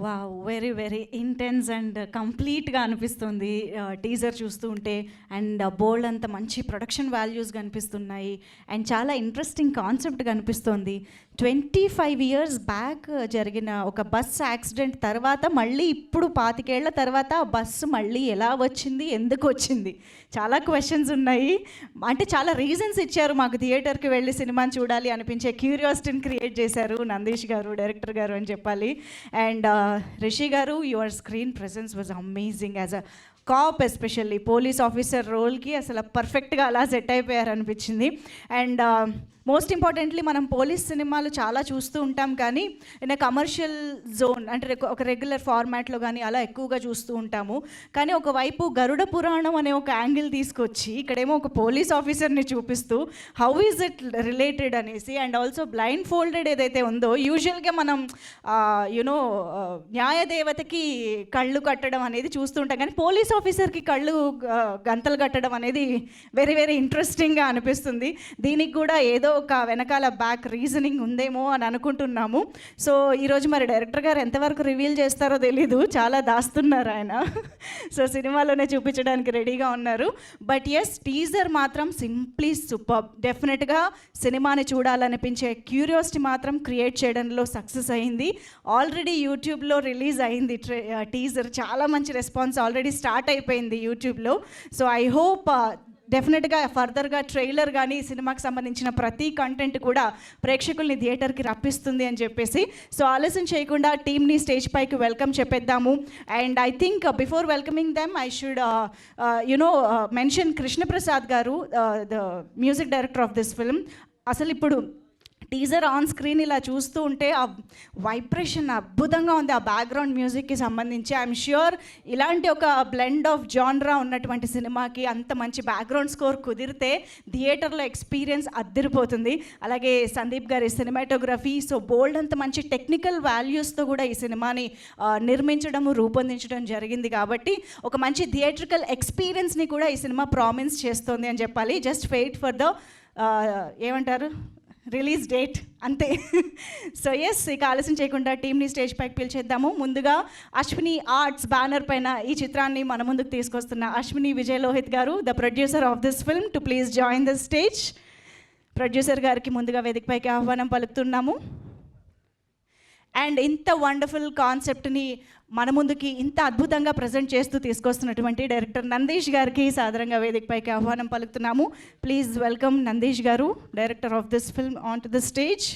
Wow! Very, very intense and కంప్లీట్‌గా అనిపిస్తుంది. Teaser చూస్తూ ఉంటే అండ్ బోలెడంత మంచి ప్రొడక్షన్ వాల్యూస్ కనిపిస్తున్నాయి. అండ్ చాలా ఇంట్రెస్టింగ్ కాన్సెప్ట్ కనిపిస్తోంది. 25 ఇయర్స్ బ్యాక్ జరిగిన ఒక బస్ యాక్సిడెంట్ తర్వాత మళ్ళీ ఇప్పుడు 25 ఏళ్ల తర్వాత ఆ బస్సు మళ్ళీ ఎలా వచ్చింది? ఎందుకొచ్చింది? చాలా క్వెషన్స్ ఉన్నాయి. అంటే చాలా రీజన్స్ ఇచ్చారు మాకు థియేటర్‌కి వెళ్ళి సినిమాని చూడాలి అనిపించే క్యూరియాసిటీని క్రియేట్ చేశారు నందీష్ గారు, డైరెక్టర్ గారు అని చెప్పాలి. అండ్ రిషి గారు, your screen presence was amazing as a cop, especially police officer రోల్కి అసలు పర్ఫెక్ట్గా అలా సెట్ అయిపోయారు అనిపించింది. అండ్ మోస్ట్ ఇంపార్టెంట్లీ మనం పోలీస్ సినిమాలు చాలా చూస్తూ ఉంటాం, కానీ ఇన్ కమర్షియల్ జోన్ అంటే ఒక రెగ్యులర్ ఫార్మాట్లో కానీ అలా ఎక్కువగా చూస్తూ ఉంటాము. కానీ ఒకవైపు గరుడ పురాణం అనే ఒక యాంగిల్ తీసుకొచ్చి ఇక్కడేమో ఒక పోలీస్ ఆఫీసర్ని చూపిస్తూ హౌ ఈజ్ ఇట్ రిలేటెడ్ అనేసి, అండ్ ఆల్సో బ్లైండ్ ఫోల్డెడ్ ఏదైతే ఉందో యూజువల్గా మనం యునో న్యాయదేవతకి కళ్ళు కట్టడం అనేది చూస్తూ ఉంటాం, కానీ పోలీస్ ఆఫీసర్కి కళ్ళు గంతలు కట్టడం అనేది వెరీ వెరీ ఇంట్రెస్టింగ్గా అనిపిస్తుంది. దీనికి కూడా ఏదో ఒక వెనకాల బ్యాక్ రీజనింగ్ ఉందేమో అని అనుకుంటున్నాము. సో ఈరోజు మరి డైరెక్టర్ గారు ఎంతవరకు రివీల్ చేస్తారో తెలీదు, చాలా దాస్తున్నారు ఆయన. సో సినిమాలోనే చూపించడానికి రెడీగా ఉన్నారు. బట్ ఎస్, టీజర్ మాత్రం సింప్లీ సూపర్. డెఫినెట్గా సినిమాని చూడాలనిపించే క్యూరియాసిటీ మాత్రం క్రియేట్ చేయడంలో సక్సెస్ అయింది. ఆల్రెడీ యూట్యూబ్లో రిలీజ్ అయింది టీజర్, చాలా మంచి రెస్పాన్స్ ఆల్రెడీ స్టార్ట్ అయిపోయింది యూట్యూబ్లో. సో ఐ హోప్ డెఫినెట్గా ఫర్దర్గా ట్రైలర్ కానీ సినిమాకి సంబంధించిన ప్రతి కంటెంట్ కూడా ప్రేక్షకుల్ని థియేటర్కి రప్పిస్తుంది అని చెప్పేసి. సో ఆలస్యం చేయకుండా టీమ్ని స్టేజ్ పైకి వెల్కమ్ చెప్పేద్దాము. And I think before welcoming them I should mention Krishnaprasad గారు, the music director of this film. అసలు ఇప్పుడు టీజర్ ఆన్ స్క్రీన్ ఇలా చూస్తూ ఉంటే ఆ వైబ్రేషన్ అద్భుతంగా ఉంది ఆ బ్యాక్గ్రౌండ్ మ్యూజిక్కి సంబంధించి. ఐఎమ్ ష్యూర్ ఇలాంటి ఒక బ్లెండ్ ఆఫ్ జాన్రా ఉన్నటువంటి సినిమాకి అంత మంచి బ్యాక్గ్రౌండ్ స్కోర్ కుదిరితే థియేటర్లో ఎక్స్పీరియన్స్ అద్దరిపోతుంది. అలాగే సందీప్ గారి సినిమాటోగ్రఫీ, సో బోల్డ్ అంత మంచి టెక్నికల్ వాల్యూస్తో కూడా ఈ సినిమాని నిర్మించడము, రూపొందించడం జరిగింది. కాబట్టి ఒక మంచి థియేట్రికల్ ఎక్స్పీరియన్స్ని కూడా ఈ సినిమా ప్రామిస్ చేస్తోంది అని చెప్పాలి. జస్ట్ వెయిట్ ఫర్ ద ఏమంటారు రిలీజ్ డేట్ అంతే. సో ఎస్, ఇక ఆలస్యం చేయకుండా టీమ్ని స్టేజ్ పైకి పిలిచేద్దాము. ముందుగా అశ్విని ఆర్ట్స్ బ్యానర్ పైన ఈ చిత్రాన్ని మన ముందుకు తీసుకొస్తున్న అశ్విని విజయ్ లోహిత్ గారు, the producer of this film, to please join the stage. Producer గారికి ముందుగా వేదికపైకి ఆహ్వానం పలుకుతున్నాము. అండ్ ఇంత వండర్ఫుల్ కాన్సెప్ట్ని మన ముందుకి ఇంత అద్భుతంగా ప్రజెంట్ చేస్తూ తీసుకొస్తున్నటువంటి డైరెక్టర్ నందీష్ గారికి సాదరంగా వేదికపైకి ఆహ్వానం పలుకుతున్నాము. ప్లీజ్ వెల్కమ్ నందీష్ గారు, director of this film, on to the stage.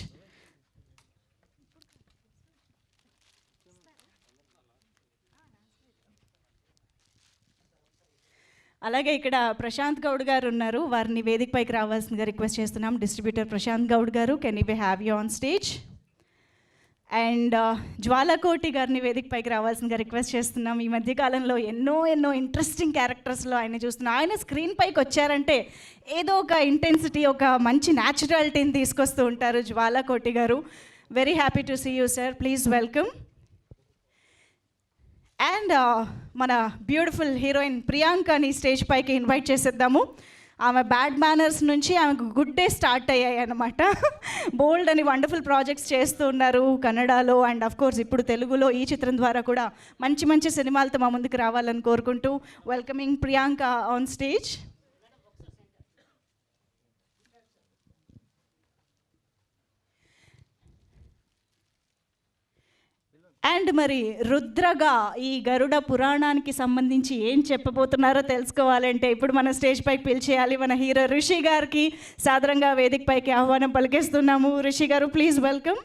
అలాగే ఇక్కడ ప్రశాంత్ గౌడ్ గారు ఉన్నారు, వారిని వేదికపైకి రావాల్సిందిగా రిక్వెస్ట్ చేస్తున్నాం. డిస్ట్రిబ్యూటర్ ప్రశాంత్ గౌడ్ గారు, can you have you on stage. And Jwalakoti గారిని వేదికపైకి రావాల్సిందిగా రిక్వెస్ట్ చేస్తున్నాం. ఈ మధ్యకాలంలో ఎన్నో ఇంట్రెస్టింగ్ క్యారెక్టర్స్లో ఆయన చూస్తున్నాం. ఆయన స్క్రీన్ పైకి వచ్చారంటే ఏదో ఒక ఇంటెన్సిటీ, ఒక మంచి న్యాచురాలిటీని తీసుకొస్తూ ఉంటారు జ్వాలకోటి గారు. Very happy to see you sir, please welcome. And మన బ్యూటిఫుల్ హీరోయిన్ ప్రియాంకని స్టేజ్ పైకి ఇన్వైట్ చేసేద్దాము. ఆమె బ్యాడ్ మేనర్స్ నుంచి ఆమెకు గుడ్ డే స్టార్ట్ అయ్యాయి అన్నమాట. బోల్డ్ అని వండర్ఫుల్ ప్రాజెక్ట్స్ చేస్తూ ఉన్నారు కన్నడలో, అండ్ ఆఫ్ కోర్స్ ఇప్పుడు తెలుగులో ఈ చిత్రం ద్వారా కూడా మంచి సినిమాలతో మా ముందుకు రావాలని కోరుకుంటూ welcoming Priyanka on stage. And మరి రుద్రగా ఈ గరుడ పురాణానికి సంబంధించి ఏం చెప్పబోతున్నారో తెలుసుకోవాలంటే ఇప్పుడు మన స్టేజ్ పైకి పిలిచేయాలి మన హీరో రిషి గారికి. సాదరంగా వేదిక పైకి ఆహ్వానం పలికేస్తున్నాము. రిషి గారు, please welcome.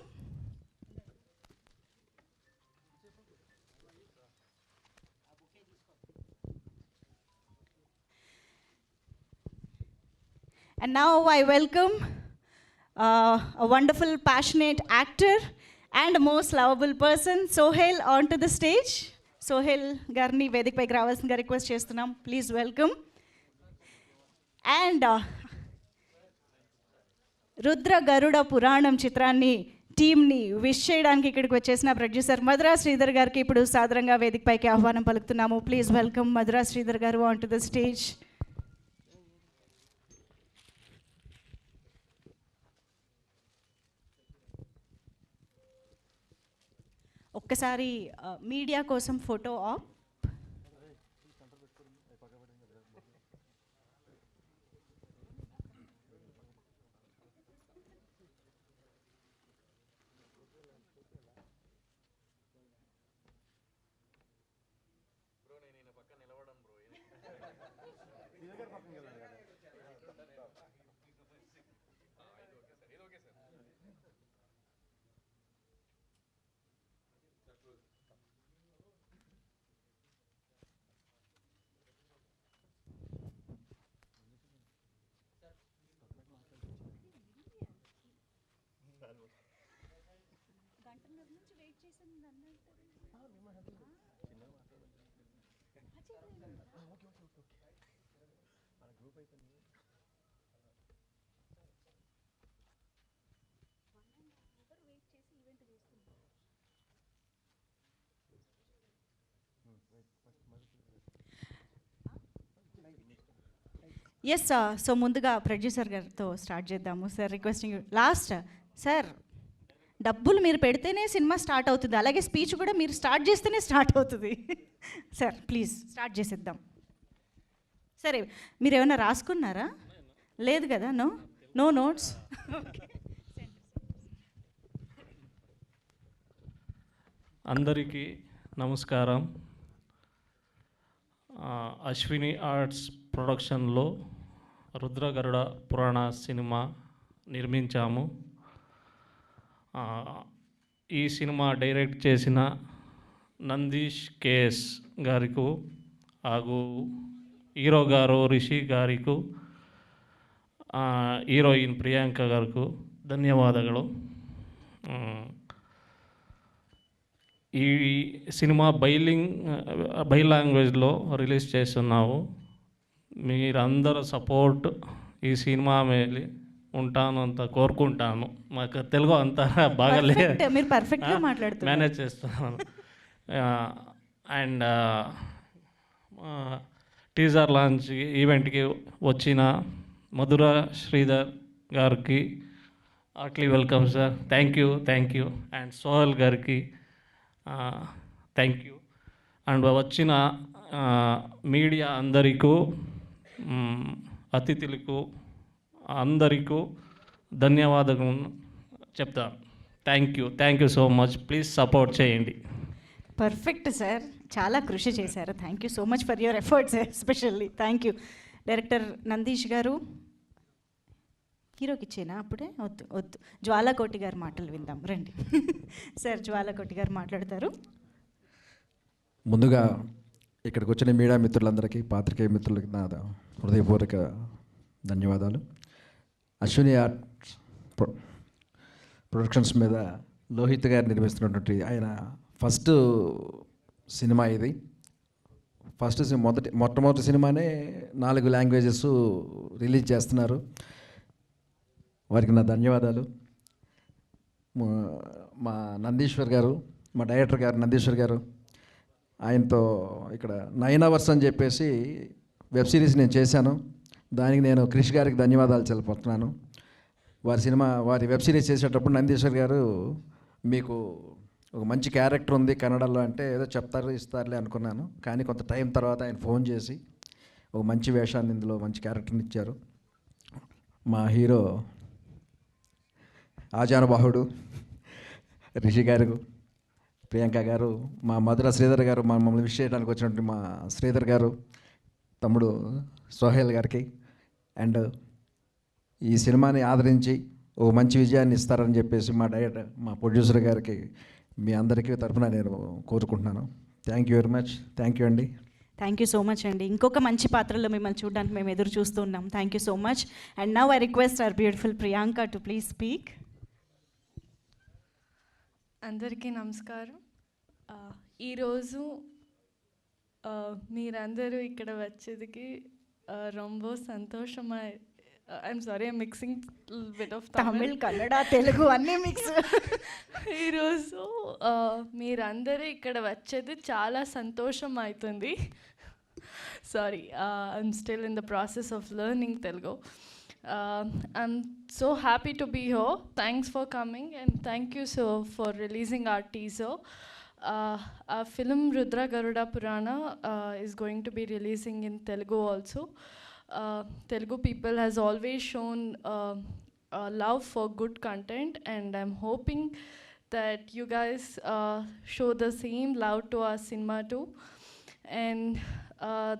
And now I welcome a wonderful, passionate actor and most lovable person, Sohail, onto the stage. Sohail గారిని వేదికపైకి రావాల్సిందిగా రిక్వెస్ట్ చేస్తున్నాం. Please welcome. And Rudra Garuda పురాణం చిత్రాన్ని టీమ్ని విష్ చేయడానికి ఇక్కడికి వచ్చేసిన ప్రొడ్యూసర్ మధురా శ్రీధర్ గారికి ఇప్పుడు సాదరంగా వేదికపైకి ఆహ్వానం పలుకుతున్నాము. ప్లీజ్ వెల్కమ్ మధురా శ్రీధర్ గారు ఆన్ టు ద స్టేజ్. ఒక్కసారి మీడియా కోసం ఫోటో ఆప్. ఎస్ సో ముందుగా ప్రొడ్యూసర్ గారితో స్టార్ట్ చేద్దాము సార్. రిక్వెస్టింగ్ లాస్ట్ సార్, డబ్బులు మీరు పెడితేనే సినిమా స్టార్ట్ అవుతుంది, అలాగే స్పీచ్ కూడా మీరు స్టార్ట్ చేస్తేనే స్టార్ట్ అవుతుంది. సార్ ప్లీజ్ స్టార్ట్ చేసేద్దాం. సరే, మీరు ఏమైనా రాసుకున్నారా? లేదు కదా? No no notes. అందరికీ నమస్కారం. అశ్విని ఆర్ట్స్ ప్రొడక్షన్లో రుద్రగరుడ పురాణ సినిమా నిర్మించాము. ఈ సినిమా డైరెక్ట్ చేసిన నందీష్ కేఎస్ గారికి ಹಾಗೂ హీరో గారు రిషి గారికి, హీరోయిన్ ప్రియాంక గారికి ధన్యవాదాలు. ఈ సినిమా బై లాంగ్వేజ్లో రిలీజ్ చేస్తున్నాము. మీరందరూ సపోర్ట్ ఈ సినిమా మీద ఉంటాను అంత కోరుకుంటాను. మాకు తెలుగు అంత బాగాలేదు, మేనేజ్ చేస్తున్నాను. అండ్ టీజర్ లాంచ్ ఈవెంట్కి వచ్చిన మధుర శ్రీధర్ గారికి heartly welcome sir. Thank you. And Sohel గారికి థ్యాంక్ యూ. అండ్ వచ్చిన మీడియా అందరికీ, అతిథులకు అందరికీ ధన్యవాదాలు చెప్తాను. Thank you so much. Please support చేయండి. పర్ఫెక్ట్ సార్, చాలా కృషి చేశారు. Thank you so much for your efforts especially. Thank you. Director Nandish గారు, హీరోకి ఇచ్చేనా? అప్పుడే వద్దు జ్వాలాకోటి గారి మాటలు విందాం రండి. సార్ జ్వాలాకోటి గారు మాట్లాడతారు. ముందుగా ఇక్కడికి వచ్చిన మీడియా మిత్రులందరికీ, పాత్రికేయ మిత్రులకి నా హృదయపూర్వక ధన్యవాదాలు. అశ్విని ఆర్ట్స్ ప్రొడక్షన్స్ మీద లోహిత్ గారు నిర్మిస్తున్నటువంటి ఆయన ఫస్ట్ సినిమా ఇది. మొట్టమొదటి సినిమానే 4 లాంగ్వేజెస్ రిలీజ్ చేస్తున్నారు. వారికి నా ధన్యవాదాలు. మా నందీశ్వర్ గారు, మా డైరెక్టర్ గారు నందీశ్వర్ గారు, ఆయనతో ఇక్కడ 9 అవర్స్ అని చెప్పేసి వెబ్ సిరీస్ నేను చేశాను. దానికి నేను క్రిష్ గారికి ధన్యవాదాలు తెలుపుతున్నాను. వారి వెబ్ సిరీస్ చేసేటప్పుడు నందీశ్వర్ గారు, మీకు ఒక మంచి క్యారెక్టర్ ఉంది కన్నడలో అంటే ఏదో ఇస్తారులే అనుకున్నాను. కానీ కొంత టైం తర్వాత ఆయన ఫోన్ చేసి ఒక మంచి వేషాన్ని, ఇందులో మంచి క్యారెక్టర్ని ఇచ్చారు. మా హీరో ఆజానుబాహుడు రిషి గారు, ప్రియాంక గారు, మా మధుర శ్రీధర్ గారు, మమ్మల్ని విష్ చేయడానికి వచ్చినటువంటి మా శ్రీధర్ గారు, తమ్ముడు సోహెల్ గారికి, అండ్ ఈ సినిమాని ఆదరించి ఓ మంచి విజయాన్ని ఇస్తారని చెప్పేసి మా ప్రొడ్యూసర్ గారికి, మీ అందరికీ తరఫున నేను కోరుకుంటున్నాను. Thank you very much. Thank you అండి. థ్యాంక్ యూ సో మచ్ అండి. ఇంకొక మంచి పాత్రలో మిమ్మల్ని చూడడానికి మేము ఎదురు చూస్తున్నాం. Thank you so much. And now I request our beautiful Priyanka to please speak. అందరికీ నమస్కారం. ఈరోజు మీరందరూ ఇక్కడ వచ్చేదికి రొంబ సంతోషమై. I'm sorry, I'm mixing bit of Tamil, Kannada, Telugu అన్నీ మిక్స్. ఈరోజు మీరందరూ ఇక్కడ వచ్చేది చాలా సంతోషం అవుతుంది. Sorry, I'm still in the process of learning Telugu. I'm so happy to be here. Thanks for coming and thank you so for releasing our teaser. Our film Rudra Garuda Purana is going to be releasing in Telugu also. Telugu people has always shown love for good content, and I'm hoping that you guys show the same love to our cinema too. And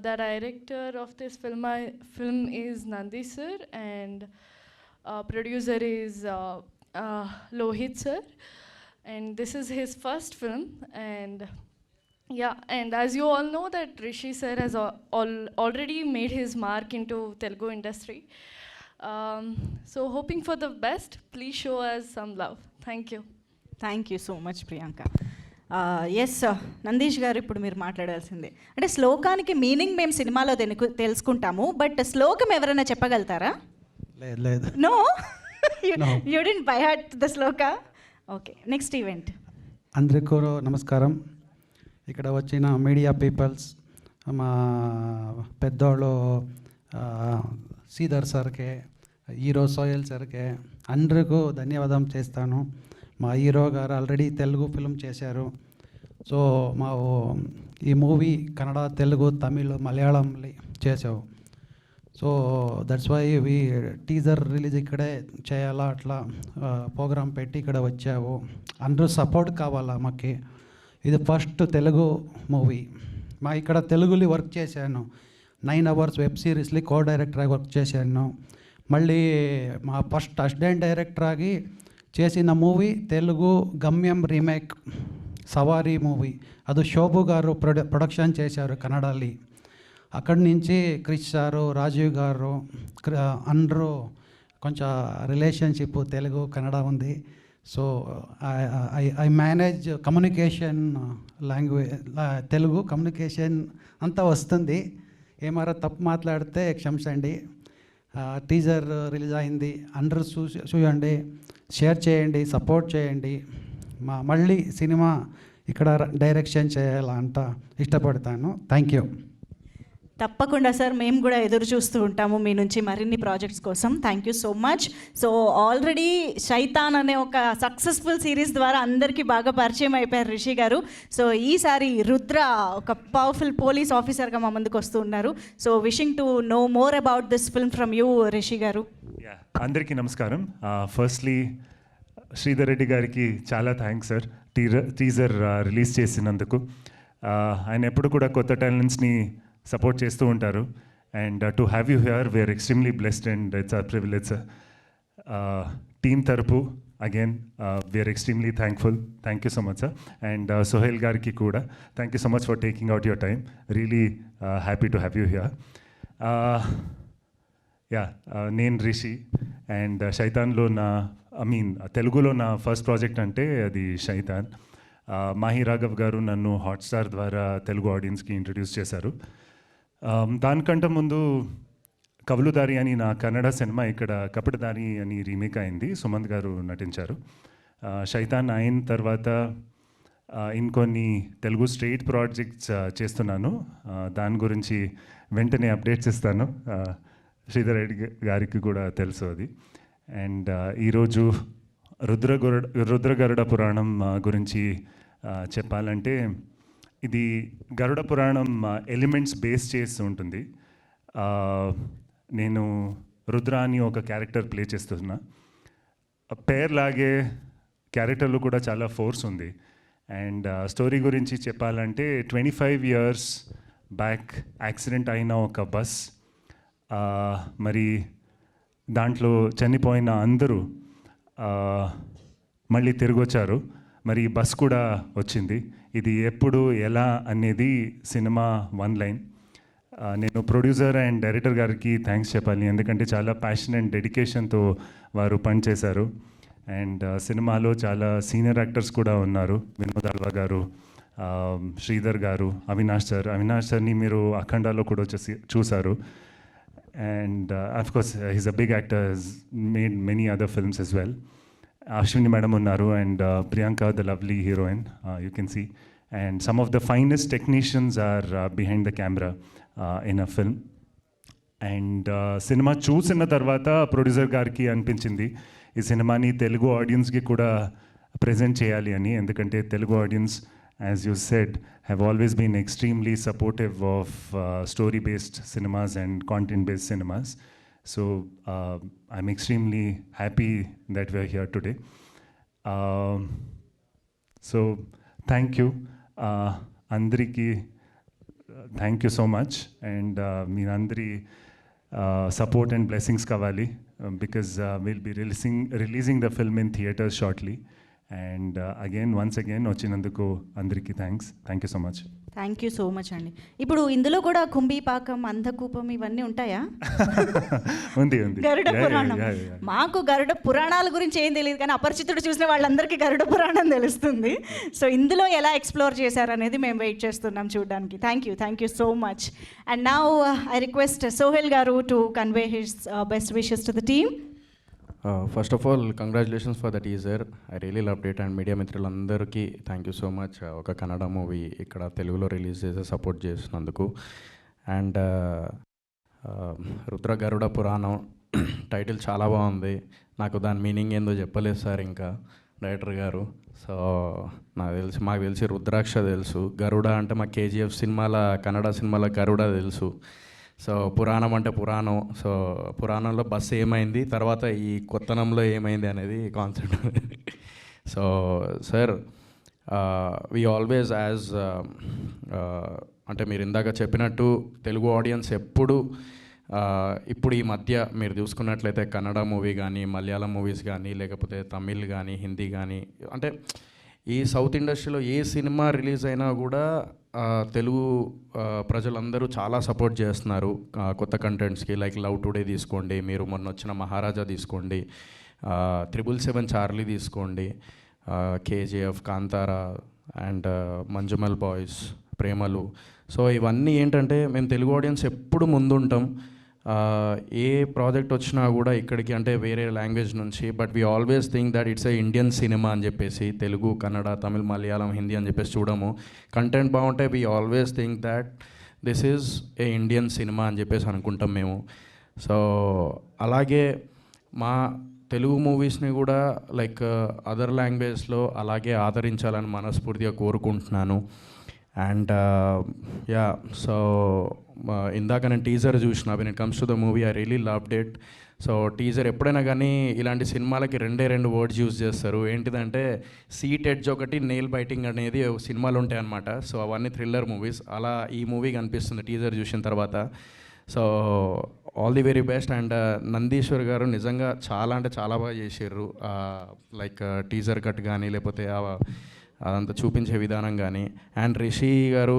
the director of this film is Nandi sir, and producer is Lohit sir, and this is his first film. And yeah, and as you all know that Rishi sir has already made his mark into Telugu industry. So hoping for the best, please show us some love. Thank you. Thank you so much Priyanka. Yes Nandish గారు, ఇప్పుడు మీరు మాట్లాడాల్సిందే. అంటే శ్లోకానికి meaning మేము సినిమాలో తెలుసుకుంటాము, but శ్లోకం ఎవరైనా చెప్పగలుగుతారా? లేదు లేదు. No, you didn't by heart the shloka. Okay, next event. అందరికీ నమస్కారం. ఇక్కడ వచ్చిన మీడియా పీపుల్స్, మా పెద్దోళ్ళు శ్రీధర్ సార్కే, హీరో సోయల్ సార్కే అందరికీ ధన్యవాదం చేస్తాను. మా హీరో గారు ఆల్రెడీ తెలుగు ఫిల్మ్ చేశారు. సో మా ఈ మూవీ కన్నడ, తెలుగు, తమిళ్, మలయాళం చేసావు. So that's why teaser release ఇక్కడే చేయాలా, అట్లా ప్రోగ్రామ్ పెట్టి ఇక్కడ వచ్చావు. అందరూ సపోర్ట్ కావాలా మాకు. ఇది ఫస్ట్ తెలుగు మూవీ. మా ఇక్కడ తెలుగులో వర్క్ చేశాను. 9 hours వెబ్ సిరీస్లో కో డైరెక్టర్గా వర్క్ చేశాను. మళ్ళీ మా ఫస్ట్ అసిస్టెంట్ డైరెక్టర్ ఆగి చేసిన మూవీ తెలుగు గమ్యం రీమేక్ సవారీ మూవీ. అది శోభు గారు ప్రొడక్షన్ చేశారు కన్నడలో. అక్కడి నుంచి క్రిష్ సారు, రాజీవ్ గారు అందరూ కొంచెం రిలేషన్షిప్ తెలుగు కన్నడ ఉంది. So I manage communication language, Telugu communication అంతా వస్తుంది. ఏమారా తప్పు మాట్లాడితే క్షమించండి. టీజర్ రిలీజ్ అయింది, అందరూ చూడండి, షేర్ చేయండి, సపోర్ట్ చేయండి. మళ్ళీ సినిమా ఇక్కడ డైరెక్షన్ చేయాలంట ఇష్టపడతాను. Thank you. తప్పకుండా సార్, మేము కూడా ఎదురు చూస్తూ ఉంటాము మీ నుంచి మరిన్ని ప్రాజెక్ట్స్ కోసం. Thank you so much. So already Shaitan అనే ఒక సక్సెస్ఫుల్ సిరీస్ ద్వారా అందరికీ బాగా పరిచయం అయిపోయారు రిషి గారు. సో ఈసారి రుద్ర ఒక పవర్ఫుల్ పోలీస్ ఆఫీసర్గా మా ముందుకు వస్తూ ఉన్నారు. So wishing to know more about this film from you Rishi గారు. అందరికీ నమస్కారం. ఫస్ట్లీ శ్రీధర్ రెడ్డి గారికి చాలా థ్యాంక్స్ సార్, టీజర్ రిలీజ్ చేసినందుకు. ఆయన ఎప్పుడు కూడా కొత్త టాలెంట్స్ని సపోర్ట్ చేస్తూ ఉంటారు. And to have you here we're extremely blessed and it's our privilege sir. Team తరపు again we're extremely thankful. Thank you so much sir. And Sohel గారికి కూడా thank you so much for taking out your time. Really happy to have you here. నేను Rishi and శైతాన్లో తెలుగులో నా first project అంటే అది శైతాన్. మాహి రాఘవ్ గారు నన్ను హాట్స్టార్ ద్వారా తెలుగు ఆడియన్స్కి ఇంట్రడ్యూస్ చేశారు. దానికంటే ముందు కవలుదారి అని నా కన్నడ సినిమా ఇక్కడ కపటదారి అని రీమేక్ అయింది, సుమంత్ గారు నటించారు. శైతాన్ అయిన తర్వాత ఇంకొన్ని తెలుగు స్ట్రైట్ ప్రాజెక్ట్స్ చేస్తున్నాను. దాని గురించి వెంటనే అప్డేట్స్ ఇస్తాను. శ్రీధర్ రెడ్డి గారికి కూడా తెలుసు అది. అండ్ ఈరోజు రుద్ర గరుడ పురాణం గురించి చెప్పాలంటే, ఇది గరుడ పురాణం ఎలిమెంట్స్ బేస్ చేసి ఉంటుంది. నేను రుద్ర అని ఒక క్యారెక్టర్ ప్లే చేస్తున్నా. పేర్లాగే క్యారెక్టర్లో కూడా చాలా ఫోర్స్ ఉంది. అండ్ స్టోరీ గురించి చెప్పాలంటే 25 years బ్యాక్ యాక్సిడెంట్ అయిన ఒక బస్, మరి దాంట్లో చనిపోయిన అందరూ మళ్ళీ తిరిగి వచ్చారు. మరి బస్ కూడా వచ్చింది. ఇది ఎప్పుడు ఎలా అనేది సినిమా 1 line. నేను ప్రొడ్యూసర్ అండ్ డైరెక్టర్ గారికి థ్యాంక్స్ చెప్పాలి, ఎందుకంటే చాలా ప్యాషన్ అండ్ డెడికేషన్తో వారు పనిచేశారు. అండ్ సినిమాలో చాలా సీనియర్ యాక్టర్స్ కూడా ఉన్నారు. వినోద్ అల్వా గారు, శ్రీధర్ గారు, అవినాష్ సార్ని మీరు అఖండాలో కూడా వచ్చేసి చూశారు. And of course, he's a big actor, has made many other films as well. Ashwini madam unnaru, and Priyanka, the lovely heroine, you can see. And some of the finest technicians are behind the camera in a film. And cinema చూసిన తర్వాత producer గారికి అనిపించింది ఈ సినిమాని తెలుగు ఆడియన్స్కి కూడా present చేయాలి అని, ఎందుకంటే Telugu audience as you said, have always been extremely supportive of story-based cinemas and content-based cinemas. So I'm extremely happy that we're here today. So thank you. Andriki, thank you so much. And మీ అందరి support and blessings kavali because we'll be releasing the film in theaters shortly. And again, once again, వచ్చినందుకు అందరికీ thanks. Thank you so much. Thank you so much అండి. ఇప్పుడు ఇందులో కూడా కుంభీపాకం, అంధకూపం ఇవన్నీ ఉంటాయా? ఉంది. గరుడ పురాణం. మాకు గరుడ పురాణాల గురించి ఏం తెలియదు, కానీ అపరిచితుడు చూసిన వాళ్ళందరికీ గరుడ పురాణం తెలుస్తుంది. సో ఇందులో ఎలా ఎక్స్ప్లోర్ చేశారనేది మేము వెయిట్ చేస్తున్నాం చూడడానికి. Thank you so much. And now I request Sohel గారు to convey his best wishes to the team. First of all congratulations for the teaser. I really loved it. And media మిత్రులందరికీ thank you so much ఒక Kannada movie ఇక్కడ తెలుగులో release చేసి support చేసినందుకు. And Rudra Garuda Puranam title చాలా బాగుంది. నాకు దాని మీనింగ్ ఏందో చెప్పలేదు సార్ ఇంకా డైరెక్టర్ గారు. సో మాకు తెలిసి రుద్రాక్ష తెలుసు, గరుడ అంటే మా కేజీఎఫ్ సినిమాల కన్నడ సినిమాల గరుడ తెలుసు. సో పురాణం అంటే పురాణం. సో పురాణంలో బస్సు ఏమైంది, తర్వాత ఈ కొత్తనంలో ఏమైంది అనేది concept. So sir we always as అంటే మీరు ఇందాక చెప్పినట్టు తెలుగు ఆడియన్స్ ఎప్పుడు ఇప్పుడు ఈ మధ్య మీరు చూసుకున్నట్లయితే కన్నడ మూవీ కానీ, మలయాళం మూవీస్ కానీ, లేకపోతే తమిళ్ కానీ, హిందీ కానీ, అంటే ఈ సౌత్ ఇండస్ట్రీలో ఏ సినిమా రిలీజ్ అయినా కూడా తెలుగు ప్రజలందరూ చాలా సపోర్ట్ చేస్తున్నారు కొత్త కంటెంట్స్కి. లైక్ లవ్ టుడే తీసుకోండి, మీరు మొన్న వచ్చిన మహారాజా తీసుకోండి, 777 చార్లీ తీసుకోండి, KGF, Kantara and Manjummel boys, ప్రేమలు. సో ఇవన్నీ ఏంటంటే మేము తెలుగు ఆడియన్స్ ఎప్పుడు ముందుంటాం. ఏ ప్రాజెక్ట్ వచ్చినా కూడా ఇక్కడికి అంటే వేరే లాంగ్వేజ్ నుంచి, but we always think that it's a Indian cinema అని చెప్పేసి, తెలుగు, కన్నడ, తమిళ్, మలయాళం, హిందీ అని చెప్పేసి చూడము. కంటెంట్ బాగుంటే we always think that this is a Indian cinema అని చెప్పేసి అనుకుంటాం మేము. సో అలాగే మా తెలుగు మూవీస్ని కూడా లైక్ అదర్ లాంగ్వేజ్లో అలాగే ఆదరించాలని మనస్ఫూర్తిగా కోరుకుంటున్నాను. అండ్ యా, సో ఇందాక నేను టీజర్ చూసిన, when it comes to the movie I really loved it. So teaser ఎప్పుడైనా కానీ ఇలాంటి సినిమాలకి 2 వర్డ్స్ యూజ్ చేస్తారు. ఏంటిదంటే సీట్ ఎడ్జ్ ఒకటి, నెయిల్ బైటింగ్ అనేది సినిమాలు ఉంటాయి అన్నమాట. సో అవన్నీ థ్రిల్లర్ మూవీస్. అలా ఈ మూవీ కనిపిస్తుంది టీజర్ చూసిన తర్వాత. So all the very best. And Nandishwar గారు నిజంగా చాలా అంటే చాలా బాగా చేసారు. లైక్ టీజర్ కట్ కానీ, లేకపోతే అదంతా చూపించే విధానం కానీ. అండ్ రిషి గారు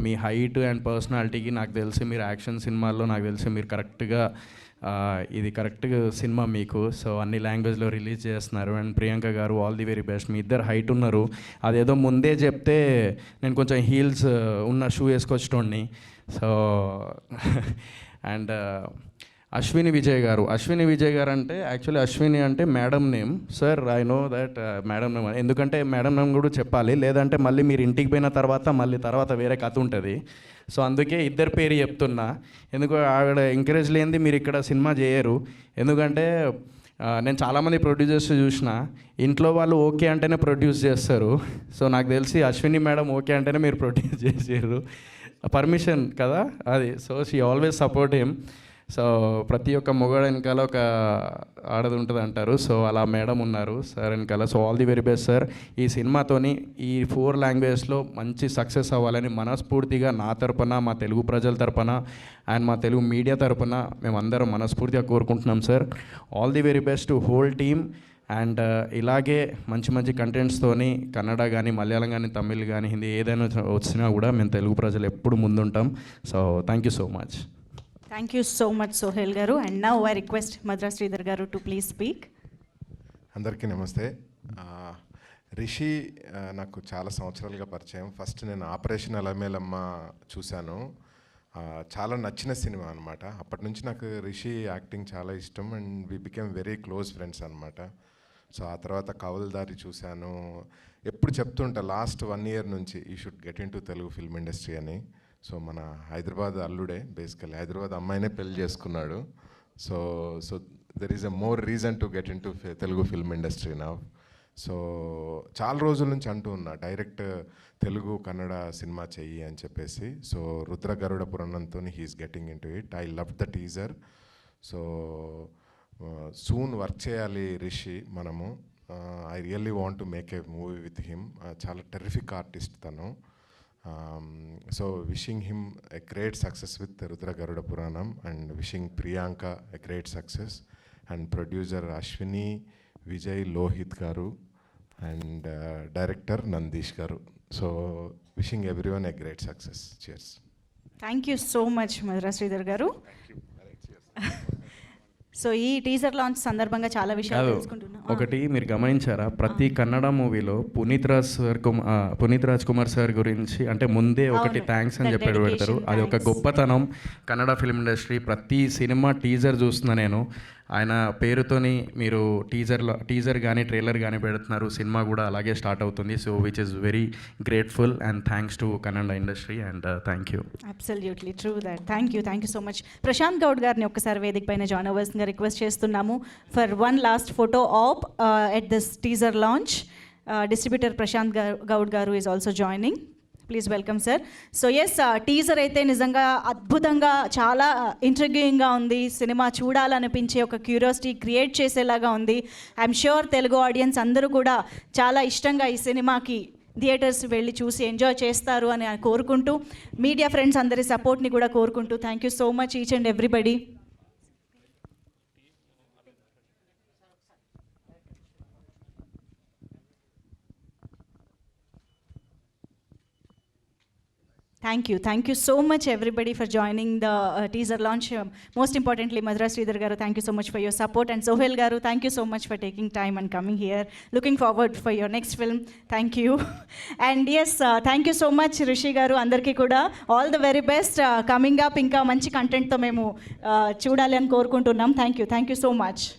మీ హైట్ అండ్ పర్సనాలిటీకి నాకు తెలిసి మీరు యాక్షన్ సినిమాల్లో నాకు తెలిసి మీరు కరెక్ట్గా ఇది కరెక్ట్ సినిమా మీకు. సో అన్ని లాంగ్వేజ్లో రిలీజ్ చేస్తున్నారు. అండ్ ప్రియాంక గారు ఆల్ ది వెరీ బెస్ట్. మీ ఇద్దరు హైట్ ఉన్నారు, అదేదో ముందే చెప్తే నేను కొంచెం హీల్స్ ఉన్న షూ వేసుకొచ్చేటోడిని. సో అండ్ అశ్విని విజయ్ గారు అంటే యాక్చువల్లీ అశ్విని అంటే madam name. Sir I know that madam name, ఎందుకంటే మేడం నేమ్ కూడా చెప్పాలి, లేదంటే మళ్ళీ మీరు ఇంటికి పోయిన తర్వాత వేరే కథ ఉంటుంది. సో అందుకే ఇద్దరు పేరు చెప్తున్నా. ఎందుకు ఆవిడ ఎంకరేజ్ లేనిది మీరు ఇక్కడ సినిమా చేయరు. ఎందుకంటే నేను చాలామంది ప్రొడ్యూసర్స్ చూసిన, ఇంట్లో వాళ్ళు ఓకే అంటేనే ప్రొడ్యూస్ చేస్తారు. సో నాకు తెలిసి అశ్విని మేడం ఓకే అంటేనే మీరు ప్రొడ్యూస్ చేసారు, పర్మిషన్ కదా అది. So she always support him. So ప్రతి ఒక్క మొగాడు వెనకాల ఒక ఆడది ఉంటుంది అంటారు. సో అలా మేడం ఉన్నారు సార్ వెనకాల. So all the very best sir. ఈ సినిమాతోని ఈ 4 లాంగ్వేజ్లో మంచి సక్సెస్ అవ్వాలని మనస్ఫూర్తిగా నా తరపున, మా తెలుగు ప్రజల తరపున అండ్ మా తెలుగు మీడియా తరపున మేమందరం మనస్ఫూర్తిగా కోరుకుంటున్నాం sir. All the very best to whole team. And ఇలాగే మంచి కంటెంట్స్తోని కన్నడ కానీ, మలయాళం కానీ, తమిళ్ కానీ, హిందీ ఏదైనా వచ్చినా కూడా మేము తెలుగు ప్రజలు ఎప్పుడు ముందుంటాం. So thank you so much. Thank you so much Sohel గారు. And now I request Madras Sridhar గారు టు ప్లీజ్ స్పీక్. అందరికీ నమస్తే. రిషి నాకు చాలా సంవత్సరాలుగా పరిచయం. ఫస్ట్ నేను ఆపరేషన్ అలమేలమ్మ చూశాను, చాలా నచ్చిన సినిమా అనమాట. అప్పటి నుంచి నాకు రిషి యాక్టింగ్ చాలా ఇష్టం and we became very close friends అనమాట. సో ఆ తర్వాత కవల్దారి చూశాను. ఎప్పుడు చెప్తుంటా లాస్ట్ 1 year నుంచి you should get in to Telugu film industry అని. సో మన హైదరాబాద్ అల్లుడే, బేసికల్లీ హైదరాబాద్ అమ్మాయినే పెళ్లి చేసుకున్నాడు. So there is a more reason to get in to Telugu film industry now. So చాలా రోజుల నుంచి అంటూ ఉన్నా డైరెక్ట్ తెలుగు కన్నడ సినిమా చెయ్యి అని చెప్పేసి. సో రుద్ర గరుడ పురాణంతో he's getting into it. I love the teaser. So soon work చేయాలి రిషి మనము. I really want to make a movie with him. చాలా టెర్రిఫిక్ ఆర్టిస్ట్ తను. So wishing him a great success with Rudra Garuda Puranam and wishing Priyanka a great success and producer Ashwini Vijay Lohith గారు and director Nandish గారు. So wishing everyone a great success. Cheers. Thank you so much Madhura Sridhar గారు. So ఈ teaser launch సందర్భంగా చాలా విషయాలు కాదు, తెలుసుకుంటున్నాం. ఒకటి మీరు గమనించారా, ప్రతి కన్నడ మూవీలో పునీత్ రాజ్ కుమార్ సార్ గురించి అంటే ముందే ఒకటి అవును, థ్యాంక్స్ అని the చెప్పి పెడతారు. dedication, అది ఒక thanks. గొప్పతనం కన్నడ ఫిల్మ్ ఇండస్ట్రీ. ప్రతి సినిమా టీజర్ చూస్తున్నా నేను, ఆయన పేరుతోని మీరు టీజర్ కానీ ట్రైలర్ కానీ పెడుతున్నారు. సినిమా కూడా అలాగే స్టార్ట్ అవుతుంది. So which is very grateful and thanks to Kannada industry and thank you. Absolutely true that. Thank you so much. Prashanth Goud గారిని ఒక్కసారి వేదిక పైన జాయిన్ అవ్వాల్సిందిగా రిక్వెస్ట్ చేస్తున్నాము for one last photo op at this teaser launch. Distributor Prashanth Goud గారు is also joining. Please welcome sir. So yes, teaser అయితే నిజంగా అద్భుతంగా చాలా ఇంట్రిగ్యూయింగ్గా ఉంది. సినిమా చూడాలనిపించే ఒక క్యూరియాసిటీ క్రియేట్ చేసేలాగా ఉంది. ఐఎమ్ ష్యూర్ తెలుగు ఆడియన్స్ అందరూ కూడా చాలా ఇష్టంగా ఈ సినిమాకి థియేటర్స్ వెళ్ళి చూసి ఎంజాయ్ చేస్తారు అని కోరుకుంటూ, మీడియా ఫ్రెండ్స్ అందరి సపోర్ట్ని కూడా కోరుకుంటూ, thank you so much each and everybody. Thank you so much everybody for joining the teaser launch. Most importantly, Madhura Sridhar garu, thank you so much for your support, and Sohail garu, thank you so much for taking time and coming here. Looking forward for your next film. Thank you. And yes, thank you so much Rishi garu, andarki kuda all the very best. Coming up inka manchi content tho memu chudali ani korukuntunnam. Thank you so much.